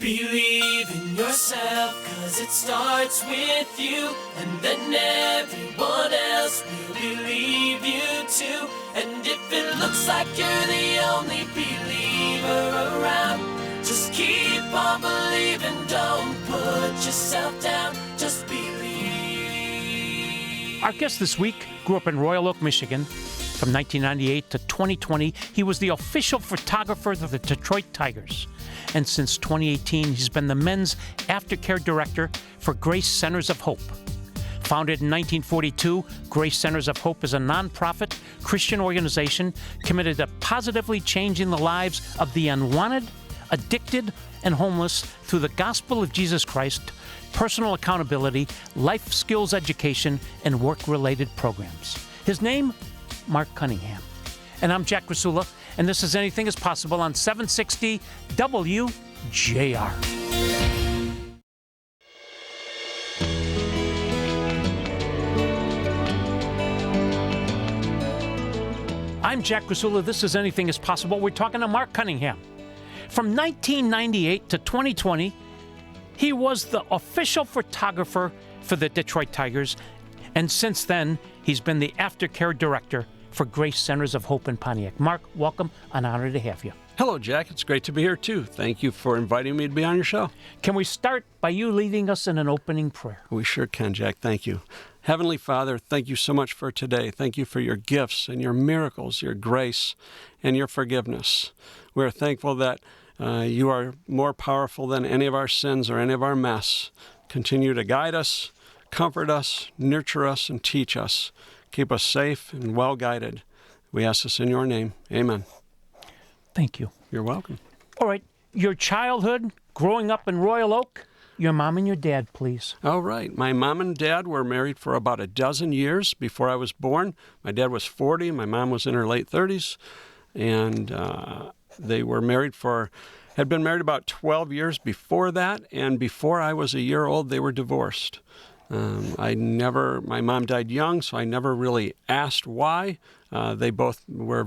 Believe in yourself, 'cause it starts with you, and then everyone else will believe you too. And if it looks like you're the only believer around, just keep on believing, don't put yourself down, just believe. Our guest this week grew up in Royal Oak, Michigan. From 1998 to 2020, he was the official photographer of the Detroit Tigers. And since 2018, he's been the men's aftercare director for Grace Centers of Hope. Founded in 1942, Grace Centers of Hope is a nonprofit Christian organization committed to positively changing the lives of the unwanted, addicted, and homeless through the gospel of Jesus Christ, personal accountability, life skills education, and work-related programs. His name, Mark Cunningham. And I'm Jack Krasula, and this is Anything is Possible on 760 WJR. I'm Jack Krasula. This is Anything is Possible. We're talking to Mark Cunningham. From 1998 to 2020, he was the official photographer for the Detroit Tigers, and since then, he's been the aftercare director for Grace Centers of Hope in Pontiac. Mark, welcome. An honor to have you. Hello, Jack. It's great to be here, too. Thank you for inviting me to be on your show. Can we start by you leading us in an opening prayer? We sure can, Jack. Thank you. Heavenly Father, thank you so much for today. Thank you for your gifts and your miracles, your grace, and your forgiveness. We're thankful that you are more powerful than any of our sins or any of our mess. Continue to guide us, comfort us, nurture us, and teach us. Keep us safe and well-guided. We ask this in your name. Amen. Thank you. You're welcome. All right. Your childhood, growing up in Royal Oak, your mom and your dad, please. All right. My mom and dad were married for about a dozen years before I was born. My dad was 40. My mom was in her late 30s. And they were had been married about 12 years before that. And before I was a year old, they were divorced. My mom died young, so I never really asked why. They both were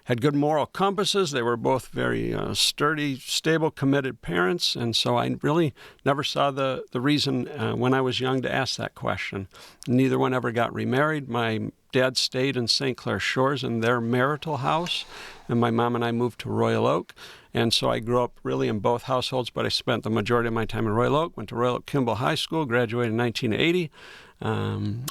had good moral compasses. They were both very sturdy, stable, committed parents, and so I really never saw the reason when I was young to ask that question. Neither one ever got remarried. My dad stayed in St. Clair Shores in their marital house, and my mom and I moved to Royal Oak. And so I grew up really in both households, but I spent the majority of my time in Royal Oak, went to Royal Oak Kimball High School, graduated in 1980.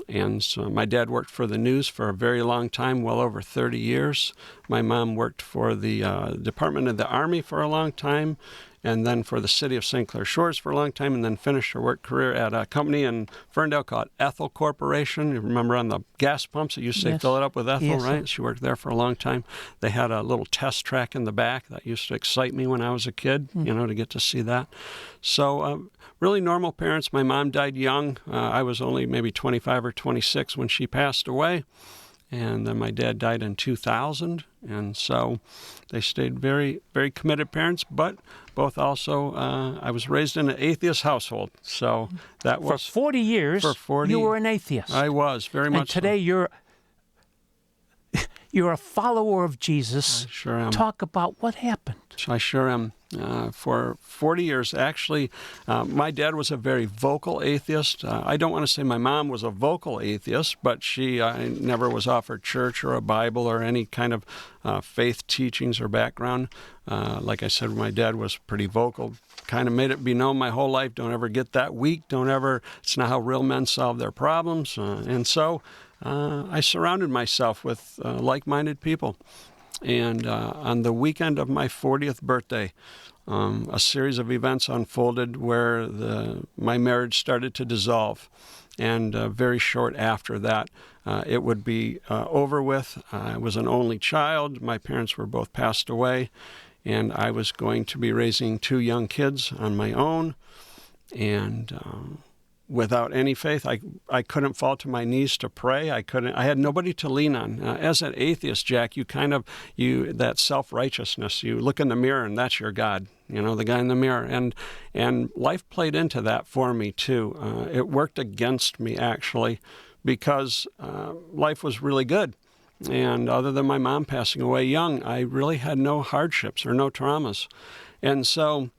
And so my dad worked for the news for a very long time, well over 30 years. My mom worked for the Department of the Army for a long time, and then for the city of St. Clair Shores for a long time, and then finished her work career at a company in Ferndale called Ethel Corporation. You remember on the gas pumps that you used to fill it up with Ethel, yes, right? She worked there for a long time. They had a little test track in the back that used to excite me when I was a kid, to get to see that. So really normal parents. My mom died young. I was only maybe 25 or 26 when she passed away. And then my dad died in 2000, and so they stayed very, very committed parents, but both also, I was raised in an atheist household, so that was... For 40 years, you were an atheist. I was, very much. And today you're a follower of Jesus. I sure am. Talk about what happened. I sure am. For 40 years, actually, my dad was a very vocal atheist. I don't want to say my mom was a vocal atheist, but she never was offered church or a Bible or any kind of faith teachings or background. Like I said, my dad was pretty vocal, kind of made it be known my whole life, don't ever get that weak, it's not how real men solve their problems. And so I surrounded myself with like-minded people. And on the weekend of my 40th birthday, a series of events unfolded where my marriage started to dissolve. And very short after that, it would be over with. I was an only child. My parents were both passed away. And I was going to be raising two young kids on my own. And without any faith, I couldn't fall to my knees to pray. I had nobody to lean on. As an atheist, Jack, that self-righteousness, you look in the mirror and that's your God, the guy in the mirror. And life played into that for me too. It worked against me actually because life was really good. And other than my mom passing away young, I really had no hardships or no traumas. And so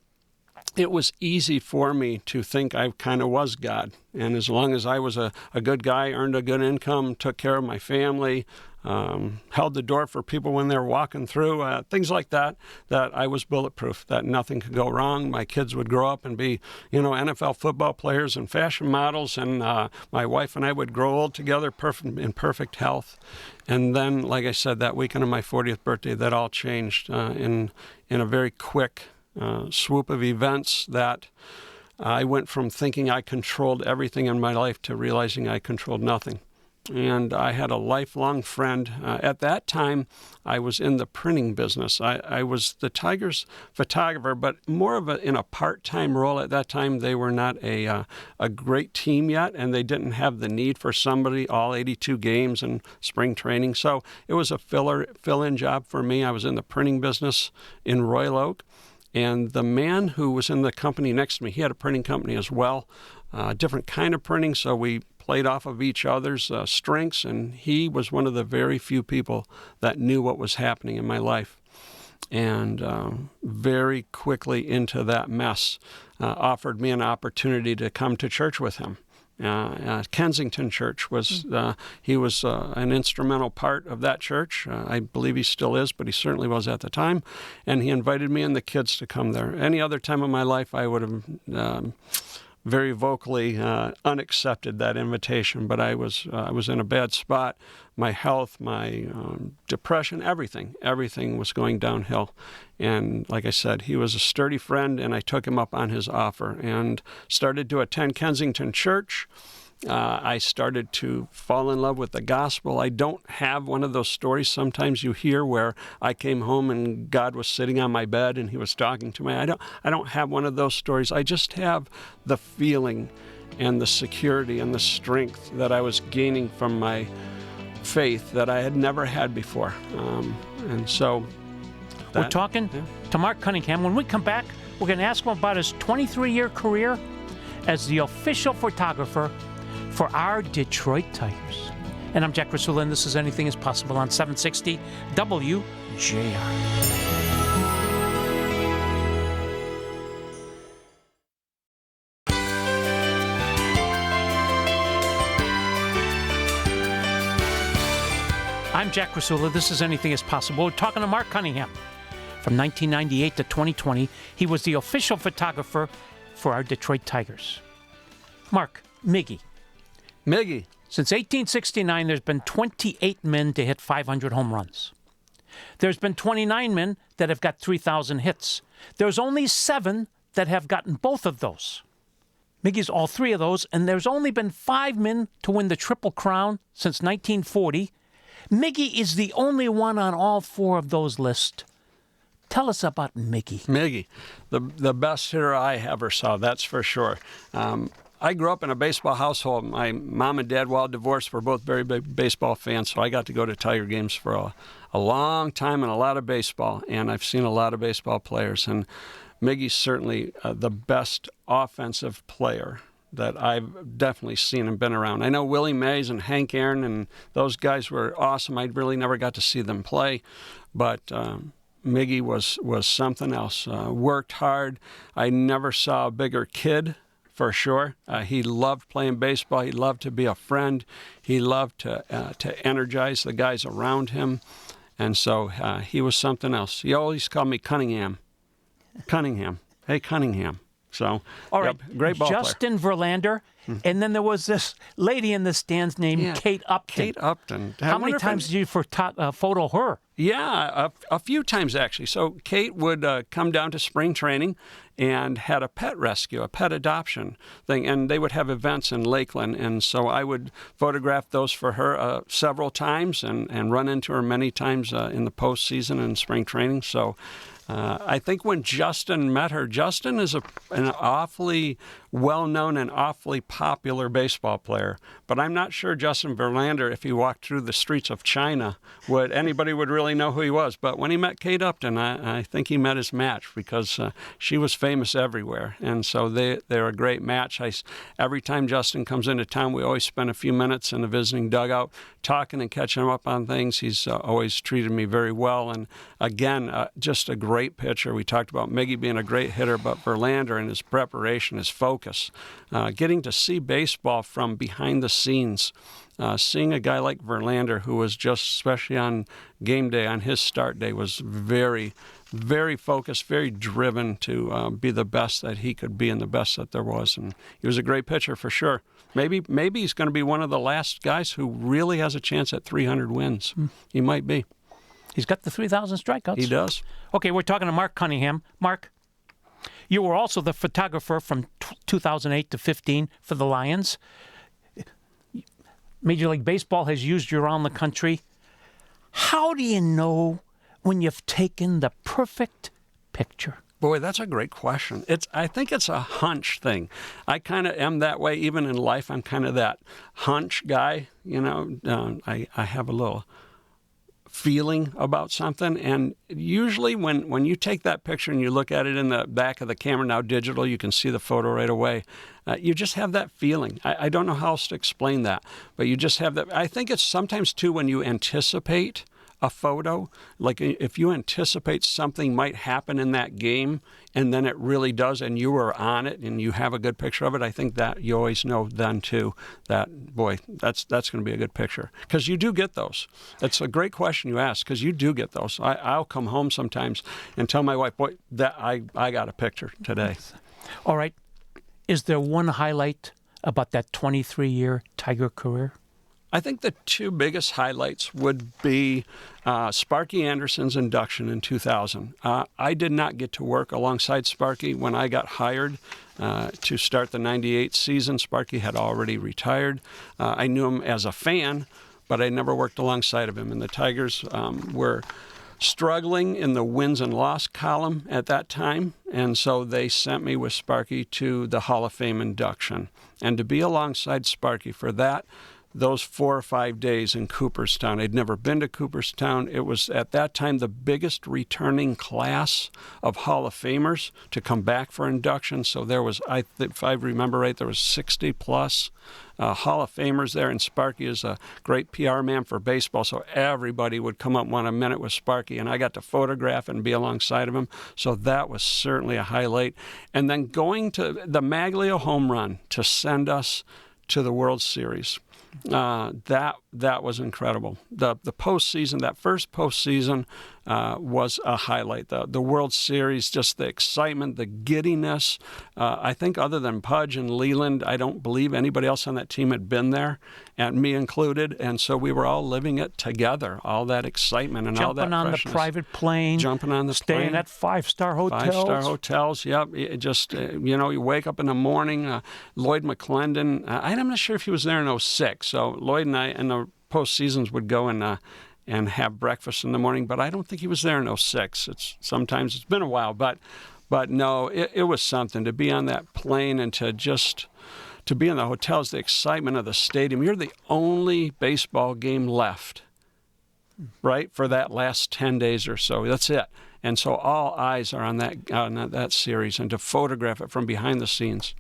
it was easy for me to think I kind of was God. And as long as I was a good guy, earned a good income, took care of my family, held the door for people when they were walking through, things like that, that I was bulletproof, that nothing could go wrong. My kids would grow up and be, NFL football players and fashion models, and my wife and I would grow old together in perfect health. And then, like I said, that weekend of my 40th birthday, that all changed in a very quick swoop of events. That I went from thinking I controlled everything in my life to realizing I controlled nothing. And I had a lifelong friend. At that time, I was in the printing business. I was the Tigers photographer, but more of in a part-time role. At that time, they were not a great team yet, and they didn't have the need for somebody all 82 games and spring training. So it was a fill-in job for me. I was in the printing business in Royal Oak. And the man who was in the company next to me, he had a printing company as well, different kind of printing, so we played off of each other's strengths, and he was one of the very few people that knew what was happening in my life. And very quickly into that mess, offered me an opportunity to come to church with him. Kensington Church was, he was an instrumental part of that church. I believe he still is, but he certainly was at the time. And he invited me and the kids to come there. Any other time in my life, I would have very vocally unaccepted that invitation, but I was in a bad spot. My health, my depression, everything was going downhill. And like I said, he was a sturdy friend, and I took him up on his offer and started to attend Kensington Church. I started to fall in love with the gospel. I don't have one of those stories sometimes you hear where I came home and God was sitting on my bed and he was talking to me. I don't have one of those stories. I just have the feeling and the security and the strength that I was gaining from my faith that I had never had before. And so we're talking to Mark Cunningham. When we come back, we're going to ask him about his 23-year career as the official photographer for our Detroit Tigers. And I'm Jack Krasula, and this is Anything is Possible on 760 WJR. I'm Jack Krasula. This is Anything is Possible. We're talking to Mark Cunningham. From 1998 to 2020, he was the official photographer for our Detroit Tigers. Mark, Miggy. Since 1869, there's been 28 men to hit 500 home runs. There's been 29 men that have got 3,000 hits. There's only 7 that have gotten both of those. Miggy's all 3 of those, and there's only been 5 men to win the Triple Crown since 1940. Miggy is the only one on all 4 of those lists. Tell us about Miggy. Miggy, the best hitter I ever saw, that's for sure. I grew up in a baseball household. My mom and dad, while divorced, were both very big baseball fans, so I got to go to Tiger games for a long time and a lot of baseball, and I've seen a lot of baseball players. And Miggy's certainly the best offensive player that I've definitely seen and been around. I know Willie Mays and Hank Aaron and those guys were awesome. I really never got to see them play, but Miggy was something else. Worked hard. I never saw a bigger kid, for sure. He loved playing baseball. He loved to be a friend. He loved to energize the guys around him. And so he was something else. He always called me Cunningham. Hey, Cunningham. So, all right, great ball Justin player. Verlander, and then there was this lady in the stands named Kate Upton. Kate Upton. How many times did you photo her? Yeah, a few times actually. So Kate would come down to spring training and had a pet rescue, a pet adoption thing, and they would have events in Lakeland, and so I would photograph those for her several times and run into her many times in the postseason and spring training. So I think when Justin met her, Justin is an awfully well-known and awfully popular baseball player, but I'm not sure Justin Verlander, if he walked through the streets of China, anybody would really know who he was. But when he met Kate Upton, I think he met his match, because she was famous everywhere, and so they're a great match. Every time Justin comes into town, we always spend a few minutes in the visiting dugout talking and catching him up on things. He's always treated me very well, and again, just a great great pitcher. We talked about Miggy being a great hitter, but Verlander and his preparation, his focus, getting to see baseball from behind the scenes, seeing a guy like Verlander, who was just, especially on game day, on his start day, was very, very focused, very driven to be the best that he could be and the best that there was. And he was a great pitcher for sure. Maybe he's going to be one of the last guys who really has a chance at 300 wins. He might be. He's got the 3,000 strikeouts. He does. Okay, we're talking to Mark Cunningham. Mark, you were also the photographer from 2008 to 15 for the Lions. Major League Baseball has used you around the country. How do you know when you've taken the perfect picture? Boy, that's a great question. I think it's a hunch thing. I kind of am that way even in life. I'm kind of that hunch guy. I have a little feeling about something. And usually when you take that picture and you look at it in the back of the camera, now digital, you can see the photo right away. You just have that feeling. I don't know how else to explain that, but you just have that. I think it's sometimes, too, when you anticipate a photo, like if you anticipate something might happen in that game and then it really does and you were on it and you have a good picture of it, I think that you always know then too that, boy, that's going to be a good picture. Because you do get those. That's a great question you ask, because you do get those. I'll come home sometimes and tell my wife, boy, that I got a picture today. All right. Is there one highlight about that 23-year Tiger career? I think the two biggest highlights would be Sparky Anderson's induction in 2000. I did not get to work alongside Sparky when I got hired to start the 98 season. Sparky had already retired. I knew him as a fan, but I never worked alongside of him. And the Tigers were struggling in the wins and loss column at that time, and so they sent me with Sparky to the Hall of Fame induction. And to be alongside Sparky for those 4 or 5 days in Cooperstown. I'd never been to Cooperstown. It was, at that time, the biggest returning class of Hall of Famers to come back for induction. So there was, if I remember right, there was 60-plus Hall of Famers there, and Sparky is a great PR man for baseball, so everybody would come up and want a minute with Sparky, and I got to photograph and be alongside of him. So that was certainly a highlight. And then going to the Maglio home run to send us to the World Series. That was incredible. The postseason, that first postseason, was a highlight. The World Series, just the excitement, the giddiness. I think other than Pudge and Leland, I don't believe anybody else on that team had been there, and me included. And so we were all living it together, all that excitement and all that Jumping on freshness. the private plane. Jumping on the staying plane. at five-star hotels. Five-star hotels, yep. It just, you wake up in the morning. Lloyd McClendon, I'm not sure if he was there in 06. So Lloyd and I in the postseasons would go and have breakfast in the morning, but I don't think he was there in 06. Sometimes it's been a while, but no, it was something to be on that plane and to be in the hotels, the excitement of the stadium. You're the only baseball game left, right, for that last 10 days or so. That's it. And so all eyes are on that series, and to photograph it from behind the scenes.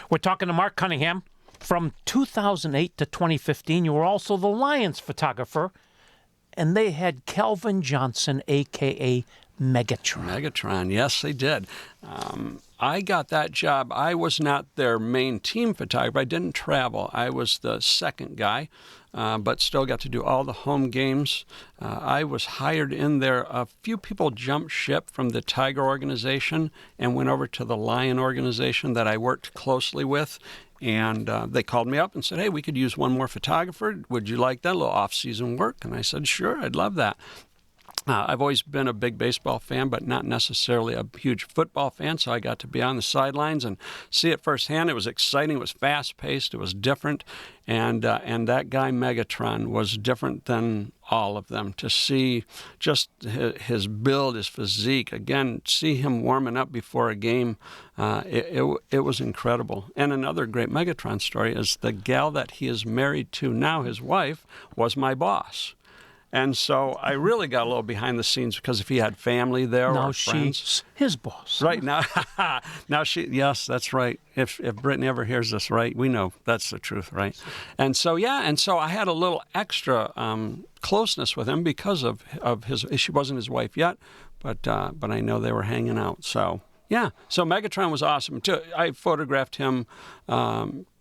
We're talking to Mark Cunningham. From 2008 to 2015, you were also the Lions photographer, and they had Calvin Johnson, a.k.a. Megatron. Megatron, yes, they did. I got that job. I was not their main team photographer. I didn't travel. I was the second guy, but still got to do all the home games. I was hired in there. A few people jumped ship from the Tiger organization and went over to the Lion organization that I worked closely with. And they called me up and said, hey, we could use one more photographer. Would you like that? A little off-season work? And I said, sure, I'd love that. I've always been a big baseball fan, but not necessarily a huge football fan, so I got to be on the sidelines and see it firsthand. It was exciting. It was fast-paced. It was different. And that guy, Megatron, was different than all of them. To see just his build, his physique, again, see him warming up before a game, it was incredible. And another great Megatron story is the gal that he is married to now, his wife, was my boss. And so I really got a little behind the scenes, because if he had family there now or friends. She's his boss. Right, now she, yes, that's right. If Brittany ever hears this, right, we know that's the truth, right? And so, I had a little extra closeness with him because of his, she wasn't his wife yet, but I know they were hanging out. So yeah, so Megatron was awesome too. I photographed him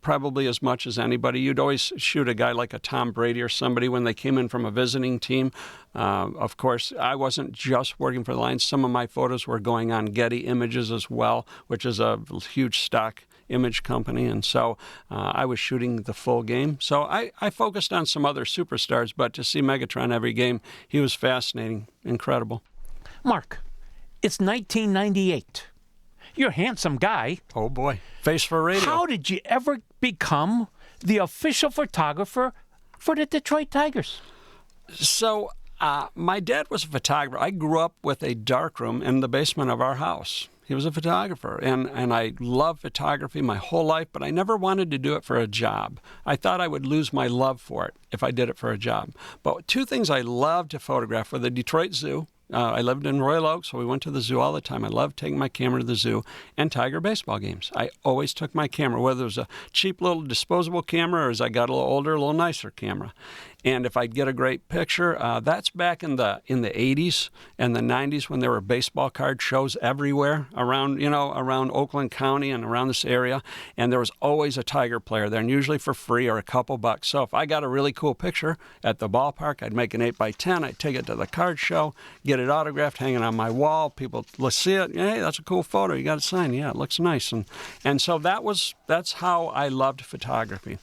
probably as much as anybody. You'd always shoot a guy like a Tom Brady or somebody when they came in from a visiting team. Of course, I wasn't just working for the Lions. Some of my photos were going on Getty Images as well, which is a huge stock image company, and so I was shooting the full game. So I focused on some other superstars, but to see Megatron every game, he was fascinating, incredible. Mark, it's 1998. You're a handsome guy. Oh boy, face for radio. How did you ever become the official photographer for the Detroit Tigers? So my dad was a photographer. I grew up with a darkroom in the basement of our house. He was a photographer, and I loved photography my whole life, but I never wanted to do it for a job. I thought I would lose my love for it if I did it for a job. But two things I loved to photograph were the Detroit Zoo. I lived in Royal Oak, so we went to the zoo all the time. I loved taking my camera to the zoo, and Tiger baseball games. I always took my camera, whether it was a cheap little disposable camera or as I got a little older, a little nicer camera. And if I'd get a great picture, that's back in the 80s and the 90s when there were baseball card shows everywhere around Oakland County and around this area. And there was always a Tiger player there, and usually for free or a couple bucks. So if I got a really cool picture at the ballpark, I'd make an 8x10. I'd take it to the card show, get it autographed, hanging on my wall. People let's see it. Hey, that's a cool photo. You got it signed. Yeah, it looks nice. And so that's how I loved photography.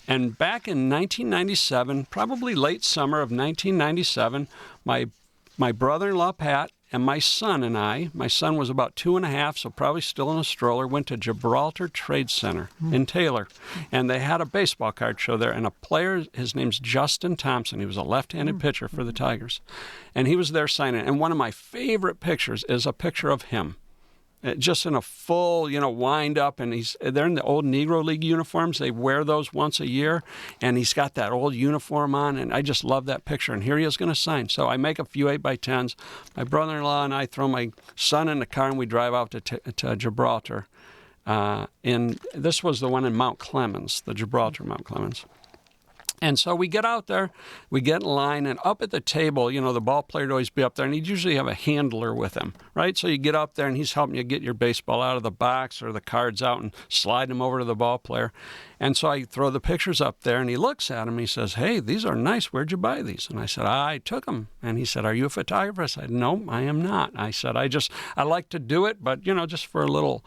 And back in 1997, probably late summer of 1997, my brother-in-law, Pat, and my son and I, my son was about 2.5, so probably still in a stroller, went to Gibraltar Trade Center in Taylor. And they had a baseball card show there, and a player, his name's Justin Thompson. He was a left-handed pitcher for the Tigers. And he was there signing. And one of my favorite pictures is a picture of him. Just in a full, wind up, and they're in the old Negro League uniforms. They wear those once a year, and he's got that old uniform on, and I just love that picture. And here he is going to sign. So I make a few 8x10s. My brother-in-law and I throw my son in the car, and we drive out to Gibraltar. And this was the one in Mount Clemens, the Gibraltar Mount Clemens. And so we get out there, we get in line, and up at the table, the ball player would always be up there, and he'd usually have a handler with him, right? So you get up there, and he's helping you get your baseball out of the box or the cards out and slide them over to the ball player. And so I throw the pictures up there, and he looks at them. He says, "Hey, these are nice. Where'd you buy these?" And I said, "I took them." And he said, "Are you a photographer?" I said, "No, I am not." I said, I like to do it, but, just for a little,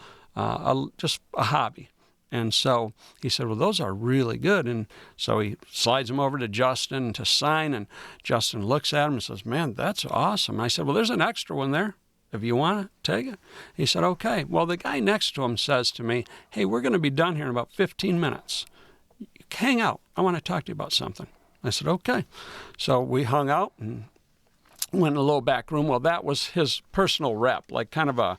just a hobby. And so he said, "Well, those are really good." And so he slides them over to Justin to sign, and Justin looks at him and says, "Man, that's awesome." And I said, "Well, there's an extra one there. If you want to take it." He said, "Okay." Well, the guy next to him says to me, "Hey, we're going to be done here in about 15 minutes. Hang out. I want to talk to you about something." I said, "Okay." So we hung out and went in a little back room. Well, that was his personal rep, like kind of a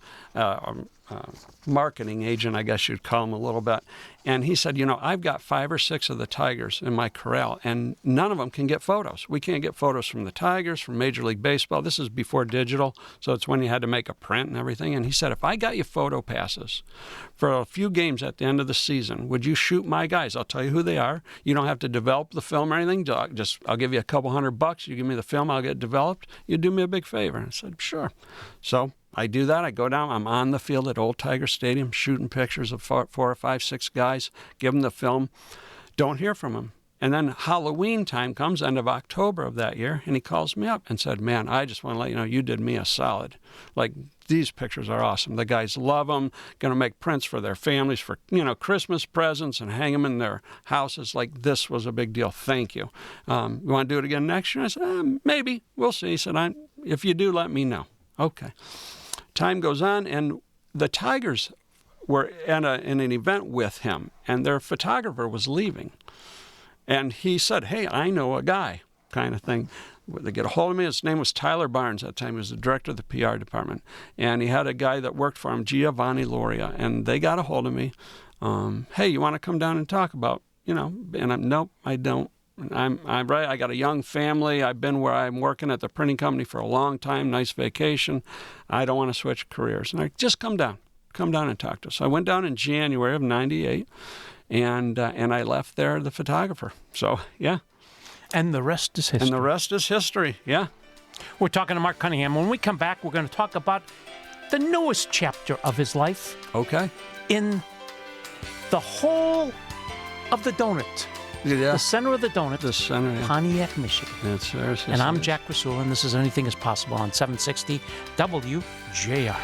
marketing agent, I guess you'd call him a little bit. And he said, "I've got 5 or 6 of the Tigers in my corral, and none of them can get photos. We can't get photos from the Tigers, from Major League Baseball." This is before digital, so it's when you had to make a print and everything. And he said, "If I got you photo passes for a few games at the end of the season, would you shoot my guys? I'll tell you who they are. You don't have to develop the film or anything. I'll give you a couple $100. You give me the film, I'll get it developed. You do me a big favor." And I said, "Sure." So I do that. I go down. I'm on the field at Old Tiger Stadium shooting pictures of 4 or 5, 6 guys, give them the film. Don't hear from him. And then Halloween time comes, end of October of that year, and he calls me up and said, "Man, I just want to let you know you did me a solid. Like, these pictures are awesome. The guys love them, going to make prints for their families for, Christmas presents and hang them in their houses. Like, this was a big deal. Thank you. You want to do it again next year?" I said, "Maybe. We'll see." He said, "If you do, let me know." Okay. Time goes on, and the Tigers were in an event with him, and their photographer was leaving. And he said, "Hey, I know a guy," kind of thing. They get a hold of me. His name was Tyler Barnes at the time. He was the director of the PR department. And he had a guy that worked for him, Giovanni Loria, and they got a hold of me. "Hey, you want to come down and talk about, And I'm, "Nope, I don't. I'm right. I got a young family. I've been where I'm working at the printing company for a long time. Nice vacation. I don't want to switch careers." And I just come down and talk to us. So I went down in January of '98, and I left there the photographer. So yeah. And the rest is history. And the rest is history. Yeah. We're talking to Mark Cunningham. When we come back, we're going to talk about the newest chapter of his life Okay. in the whole of the donut. Yeah. The center of the donut. The center. Yeah. Pontiac, Michigan. That's ours. And I'm Jack Krasula, and this is Anything is Possible on 760 WJR.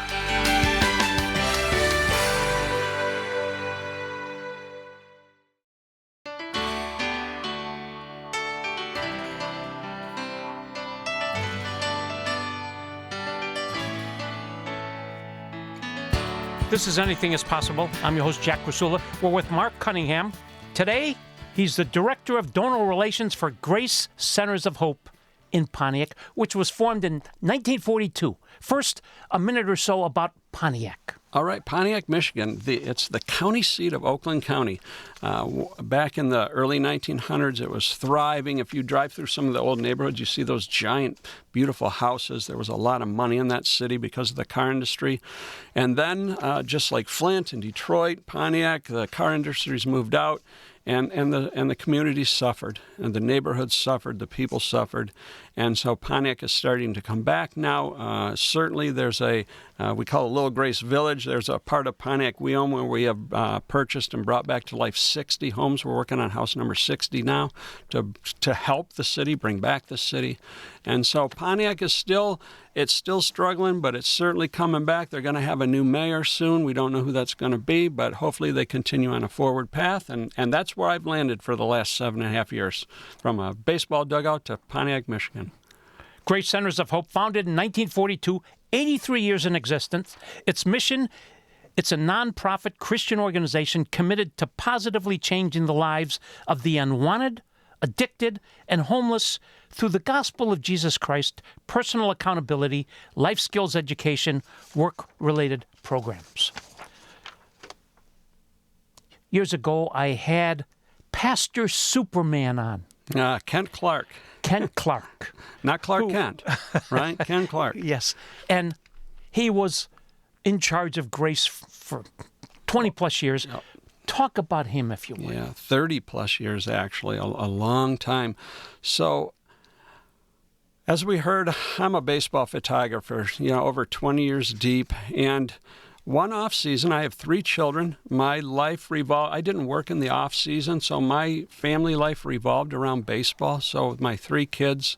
This is Anything is Possible. I'm your host, Jack Krasula. We're with Mark Cunningham. Today, he's the Director of Donor Relations for Grace Centers of Hope in Pontiac, which was formed in 1942. First, a minute or so about Pontiac. All right, Pontiac, Michigan. It's the county seat of Oakland County. Back in the early 1900s, it was thriving. If you drive through some of the old neighborhoods, you see those giant, beautiful houses. There was a lot of money in that city because of the car industry. And then, just like Flint and Detroit, Pontiac, the car industries moved out. And the community suffered, and the neighborhoods suffered, the people suffered, and so Pontiac is starting to come back now. Certainly, there's we call it Little Grace Village. There's a part of Pontiac we own where we have purchased and brought back to life 60 homes. We're working on house number 60 now to help the city, bring back the city, and so Pontiac is still struggling, but it's certainly coming back. They're going to have a new mayor soon. We don't know who that's going to be, but hopefully they continue on a forward path, and that's where I've landed for the last 7.5 years, from a baseball dugout to Pontiac, Michigan. Grace Centers of Hope, founded in 1942, 83 years in existence. Its mission, it's a nonprofit Christian organization committed to positively changing the lives of the unwanted, addicted, and homeless through the gospel of Jesus Christ, personal accountability, life skills education, work-related programs. Years ago, I had Pastor Superman on. Kent Clark. Kent Clark. Not Clark Kent, right? Ken Clark. Yes. And he was in charge of Grace for 20-plus years. Yep. Talk about him, if you would. Yeah, 30-plus years, actually, a long time. So, as we heard, I'm a baseball photographer, over 20 years deep, and one off season, I have 3 children. My life I didn't work in the off season, so my family life revolved around baseball. So my 3 kids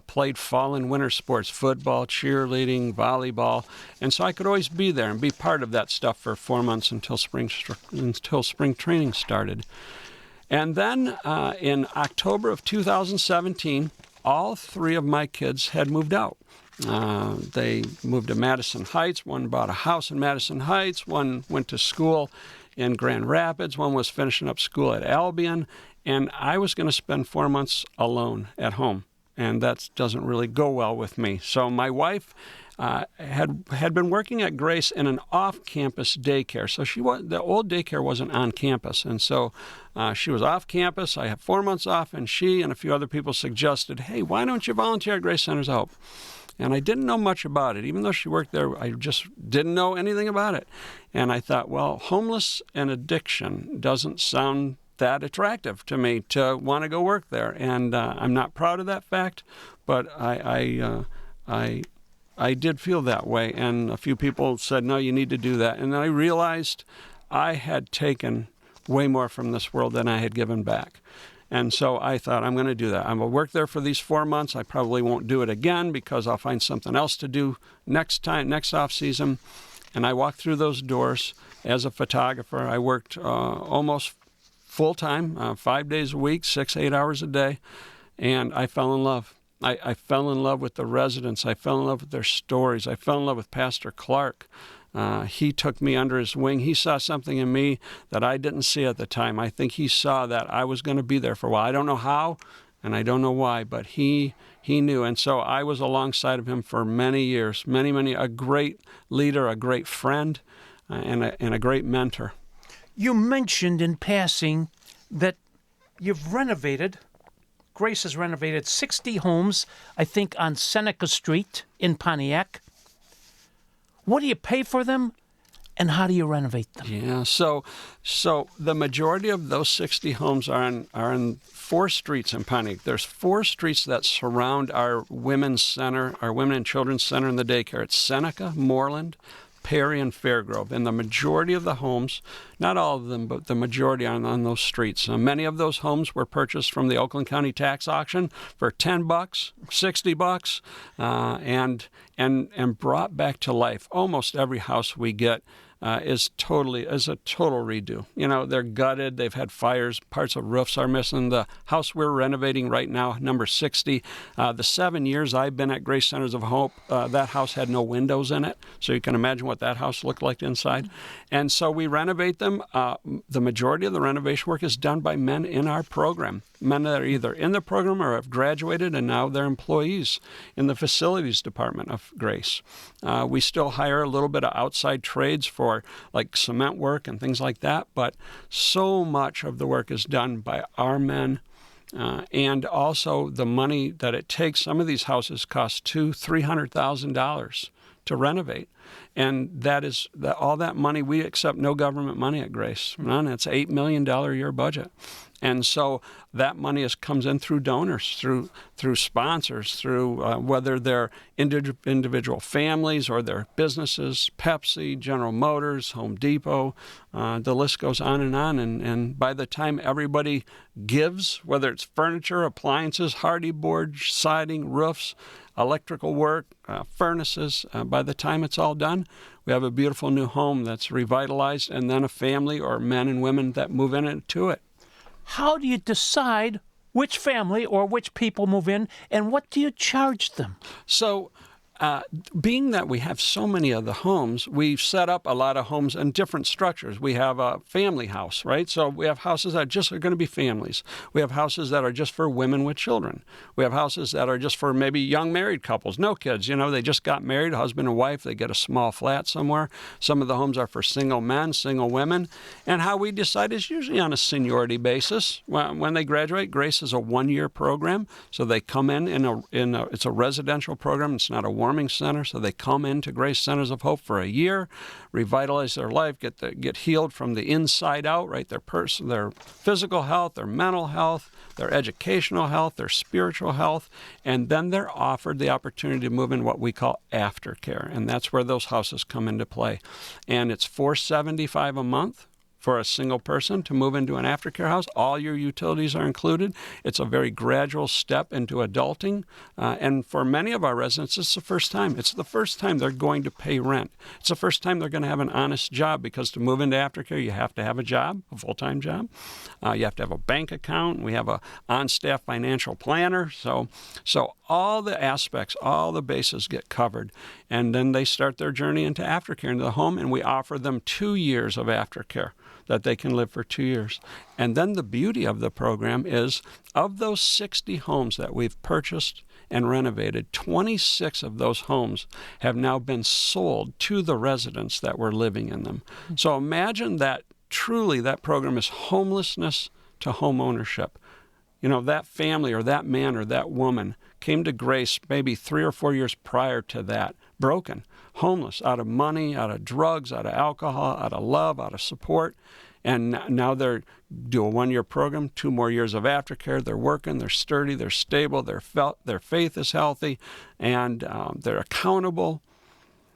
played fall and winter sports, football, cheerleading, volleyball, and so I could always be there and be part of that stuff for 4 months until spring training started. And then in October of 2017, all 3 of my kids had moved out. They moved to Madison Heights. One bought a house in Madison Heights. One went to school in Grand Rapids. One was finishing up school at Albion. And I was going to spend 4 months alone at home. And that doesn't really go well with me. So my wife had been working at Grace in an off-campus daycare. So the old daycare wasn't on campus. And so she was off campus. I had 4 months off. And she and a few other people suggested, hey, why don't you volunteer at Grace Centers of Hope? And I didn't know much about it. Even though she worked there, I just didn't know anything about it. And I thought, well, homeless and addiction doesn't sound that attractive to me to want to go work there. And I'm not proud of that fact, but I did feel that way. And a few people said, no, you need to do that. And then I realized I had taken way more from this world than I had given back. And so I thought, I'm going to do that. I'm going to work there for these 4 months. I probably won't do it again because I'll find something else to do next off season. And I walked through those doors as a photographer. I worked almost full time, 5 days a week, 6-8 hours a day. And I fell in love. I fell in love with the residents. I fell in love with their stories. I fell in love with Pastor Clark. He took me under his wing. He saw something in me that I didn't see at the time. I think he saw that I was going to be there for a while. I don't know how, and I don't know why, but he knew. And so I was alongside of him for many years, many, a great leader, a great friend, and a great mentor. You mentioned in passing that Grace has renovated 60 homes, I think, on Seneca Street in Pontiac. What do you pay for them, and how do you renovate them? Yeah, so the majority of those 60 homes are in 4 streets in Pontiac. There's 4 streets that surround our women's center, our women and children's center in the daycare. It's Seneca, Moreland, Perry, and Fairgrove. And the majority of the homes, not all of them, but the majority are on those streets. Many of those homes were purchased from the Oakland County tax auction for $10, $60, and brought back to life. Almost every house we get is a total redo. You know, they're gutted, they've had fires, parts of roofs are missing. The house we're renovating right now, number 60, the 7 years I've been at Grace Centers of Hope, that house had no windows in it, so you can imagine what that house looked like inside. And so we renovate them. The majority of the renovation work is done by men in our program, men that are either in the program or have graduated, and now they're employees in the facilities department of Grace. We still hire a little bit of outside trades for like cement work and things like that, but so much of the work is done by our men. And also the money that it takes. Some of these houses cost $200,000-$300,000 to renovate. And all that money, we accept no government money at Grace. None. It's an $8 million a year budget. And so that money comes in through donors, through sponsors, through whether they're individual families or their businesses, Pepsi, General Motors, Home Depot, the list goes on. And by the time everybody gives, whether it's furniture, appliances, hardy boards, siding, roofs, electrical work, furnaces, by the time it's all done, we have a beautiful new home that's revitalized, and then a family or men and women that move into it. How do you decide which family or which people move in, and what do you charge them? So, being that we have so many of the homes, we've set up a lot of homes in different structures. We have a family house, right? So we have houses that just are going to be families. We have houses that are just for women with children. We have houses that are just for maybe young married couples, no kids. You know, they just got married, husband and wife. They get a small flat somewhere. Some of the homes are for single men, single women. And how we decide is usually on a seniority basis. When they graduate, Grace is a 1-year program. So they come in it's a residential program. It's not a warming center, so they come into Grace Centers of Hope for a year, revitalize their life, get healed from the inside out, right? Their physical health, their mental health, their educational health, their spiritual health, and then they're offered the opportunity to move in what we call aftercare, and that's where those houses come into play. And it's $475 a month for a single person to move into an aftercare house. All your utilities are included. It's a very gradual step into adulting. And for many of our residents, it's the first time. It's the first time they're going to pay rent. It's the first time they're going to have an honest job, because to move into aftercare, you have to have a job, a full-time job. You have to have a bank account. We have a on-staff financial planner. So all the aspects, all the bases get covered. And then they start their journey into aftercare, into the home, and we offer them 2 years of aftercare that they can live for 2 years. And then the beauty of the program is, of those 60 homes that we've purchased and renovated, 26 of those homes have now been sold to the residents that were living in them. So imagine that truly that program is homelessness to home ownership. You know, that family or that man or that woman came to Grace maybe 3 or 4 years prior to that, broken, homeless, out of money, out of drugs, out of alcohol, out of love, out of support. And now they're do a 1-year program, 2 more years of aftercare. They're working, they're sturdy, they're stable, their faith is healthy, and they're accountable.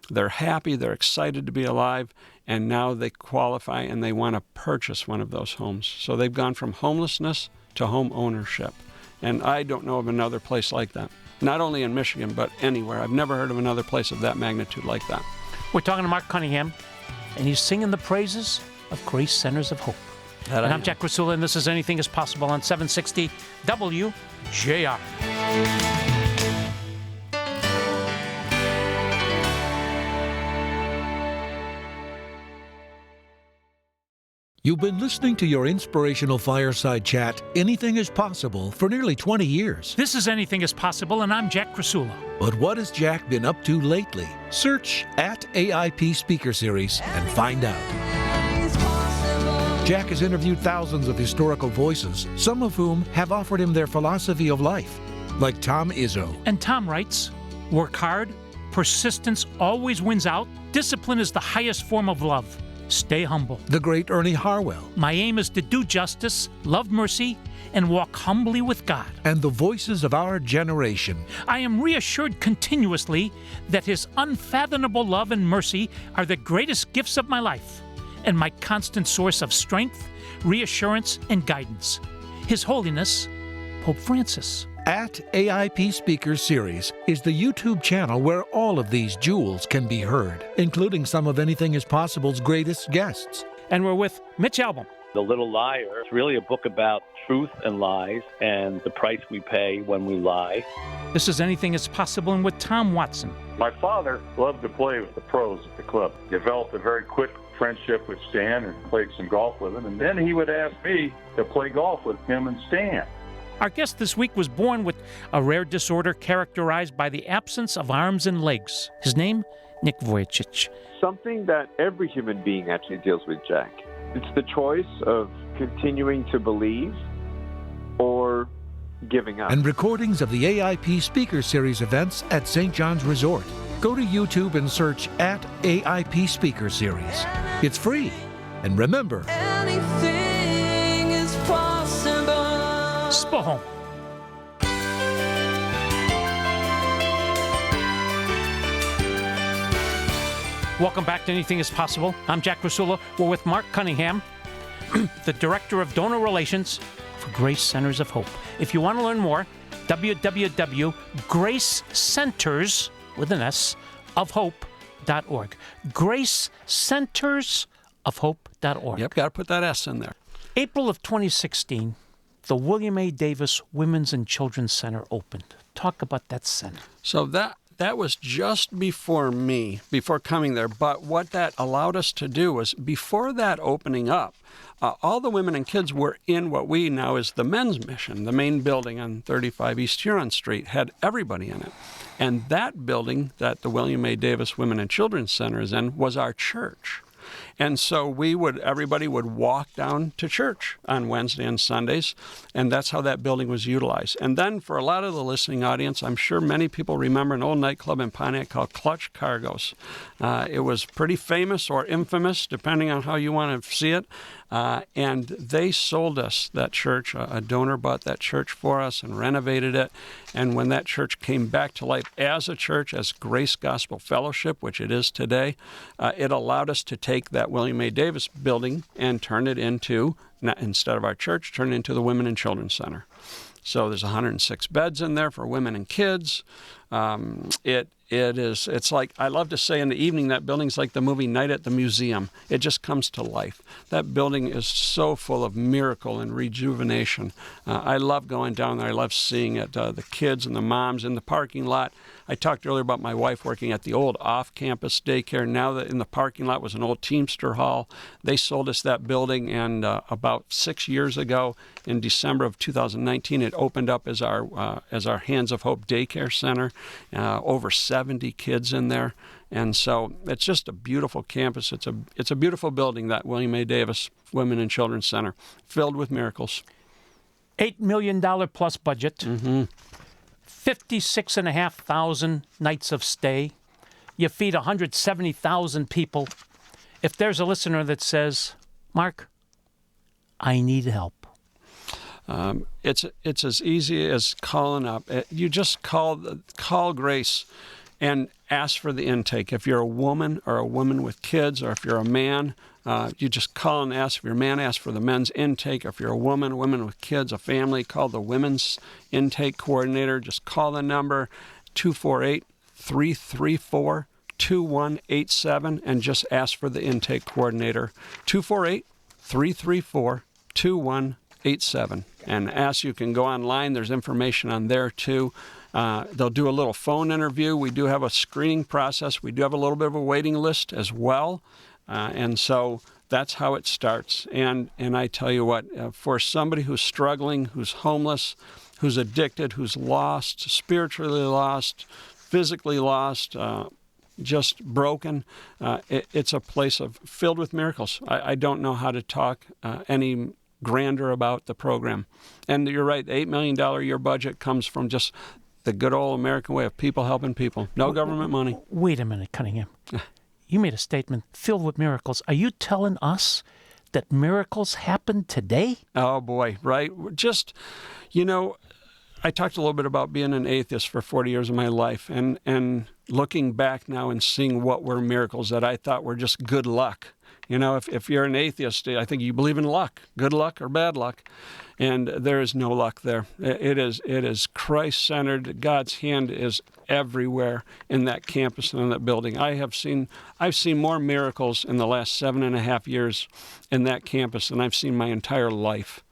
They're happy, they're excited to be alive, and now they qualify and they want to purchase one of those homes. So they've gone from homelessness to home ownership. And I don't know of another place like that. Not only in Michigan, but anywhere. I've never heard of another place of that magnitude like that. We're talking to Mark Cunningham, and he's singing the praises of Grace Centers of Hope. And I'm Jack Krasula, and this is Anything is Possible on 760 WJR. You've been listening to your inspirational fireside chat, Anything is Possible, for nearly 20 years. This is Anything is Possible, and I'm Jack Krasula. But what has Jack been up to lately? Search @AIP Speaker Series and find out. Jack has interviewed thousands of historical voices, some of whom have offered him their philosophy of life, like Tom Izzo. And Tom writes, work hard, persistence always wins out, discipline is the highest form of love. stay humble. The great Ernie Harwell. My aim is to do justice, love mercy, and walk humbly with God. And the voices of our generation. I am reassured continuously that His unfathomable love and mercy are the greatest gifts of my life and my constant source of strength, reassurance, and guidance. His Holiness, Pope Francis. At AIP Speakers Series is the YouTube channel where all of these jewels can be heard, including some of Anything is Possible's greatest guests. And we're with Mitch Albom. The Little Liar is really a book about truth and lies and the price we pay when we lie. This is Anything is Possible, and with Tom Watson. My father loved to play with the pros at the club. Developed a very quick friendship with Stan and played some golf with him. And then he would ask me to play golf with him and Stan. Our guest this week was born with a rare disorder characterized by the absence of arms and legs. His name, Nick Vujicic. Something that every human being actually deals with, Jack. It's the choice of continuing to believe or giving up. And recordings of the AIP Speaker Series events at St. John's Resort. Go to YouTube and search at AIP Speaker Series. It's free. And remember, Anything is possible. Spohom. Welcome back to Anything is Possible. I'm Jack Krasula. We're with Mark Cunningham, the Director of Donor Relations for Grace Centers of Hope. If you want to learn more, www.gracecenters, with an S, of hope.org. Gracecentersofhope.org. Yep, got to put that S in there. April of 2016, the William A. Davis Women's and Children's Center opened. Talk about that center. So that was just before coming there. But what that allowed us to do was, before that opening up, all the women and kids were in what we now is the men's mission. The main building on 35 East Huron Street had everybody in it. And that building that the William A. Davis Women and Children's Center is in was our church. And so everybody would walk down to church on Wednesday and Sundays, and that's how that building was utilized. And then for a lot of the listening audience, I'm sure many people remember an old nightclub in Pontiac called Clutch Cargo's. It was pretty famous or infamous, depending on how you want to see it. And they sold us that church. A donor bought that church for us and renovated it. And when that church came back to life as a church, as Grace Gospel Fellowship, which it is today, it allowed us to take that William A. Davis building and turn it into, instead of our church, turn it into the Women and Children's Center. So there's 106 beds in there for women and kids. It's like, I love to say in the evening, that building's like the movie Night at the Museum. It just comes to life. That building is so full of miracle and rejuvenation. I love going down there. I love seeing it. The kids and the moms in the parking lot. I talked earlier about my wife working at the old off-campus daycare. Now that in the parking lot was an old Teamster Hall. They sold us that building, and about 6 years ago, in December of 2019, it opened up as our Hands of Hope Daycare Center. Over 70 kids in there, and so it's just a beautiful campus. It's a beautiful building, that William A. Davis Women and Children's Center, filled with miracles. $8 million plus budget. Mm-hmm. 56,500 nights of stay. You feed 170,000 people. If there's a listener that says, Mark, I need help. It's as easy as calling up. You just call Grace and ask for the intake. If you're a woman or a woman with kids, or if you're a man, you just call and ask. If you're a man, ask for the men's intake. If you're a woman with kids, a family, call the women's intake coordinator. Just call the number 248-334-2187 and just ask for the intake coordinator. 248-334-2187. And ask. You can go online. There's information on there too. They'll do a little phone interview. We do have a screening process. We do have a little bit of a waiting list as well. And so that's how it starts. And I tell you what, for somebody who's struggling, who's homeless, who's addicted, who's lost, spiritually lost, physically lost, just broken, it's a place filled with miracles. I don't know how to talk any grander about the program. And you're right, the $8 million a year budget comes from just the good old American way of people helping people. No government money. Wait a minute, Cunningham. you made a statement filled with miracles. Are you telling us that miracles happen today? Oh, boy, right? Just, I talked a little bit about being an atheist for 40 years of my life and looking back now and seeing what were miracles that I thought were just good luck. If you're an atheist, I think you believe in luck, good luck or bad luck. And there is no luck there. It is Christ-centered. God's hand is everywhere in that campus and in that building. I've seen more miracles in the last 7.5 years in that campus than I've seen my entire life.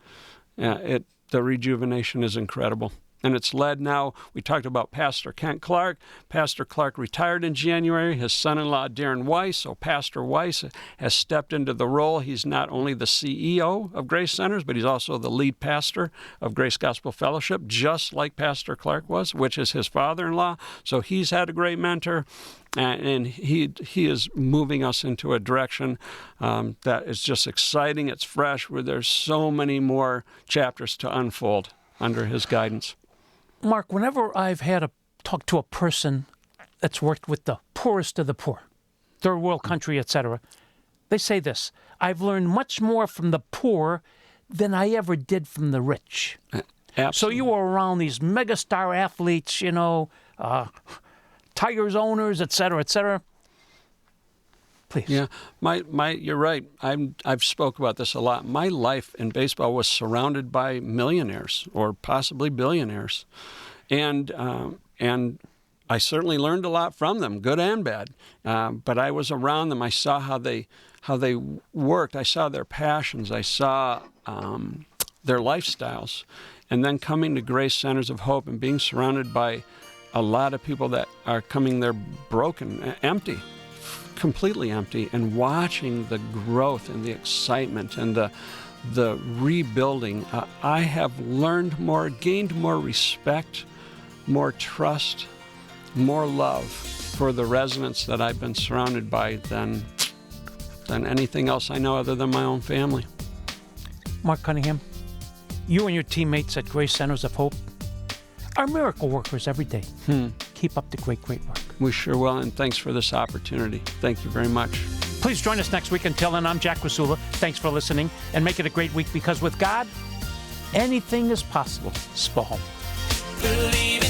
The rejuvenation is incredible. And it's led now, we talked about Pastor Kent Clark. Pastor Clark retired in January. His son-in-law, Darren Weiss, so Pastor Weiss has stepped into the role. He's not only the CEO of Grace Centers, but he's also the lead pastor of Grace Gospel Fellowship, just like Pastor Clark was, which is his father-in-law. So he's had a great mentor. And he is moving us into a direction that is just exciting. It's fresh, where there's so many more chapters to unfold under his guidance. Mark, whenever I've had to talk to a person that's worked with the poorest of the poor, third world country, etc., they say this: I've learned much more from the poor than I ever did from the rich. Absolutely. So you were around these megastar athletes, Tigers owners, etc., etc. Please. Yeah, you're right. I've spoke about this a lot. My life in baseball was surrounded by millionaires or possibly billionaires, and I certainly learned a lot from them, good and bad. But I was around them. I saw how they worked. I saw their passions. I saw their lifestyles, and then coming to Grace Centers of Hope and being surrounded by a lot of people that are coming there broken, empty. Completely empty, and watching the growth and the excitement and the rebuilding, I have learned more, gained more respect, more trust, more love for the residents that I've been surrounded by than anything else I know other than my own family. Mark Cunningham, you and your teammates at Grace Centers of Hope are miracle workers every day. Keep up the great work. We sure will, and thanks for this opportunity. Thank you very much. Please join us next week. Until then, I'm Jack Krasula. Thanks for listening, and make it a great week, because with God, anything is possible. Spahom. Believe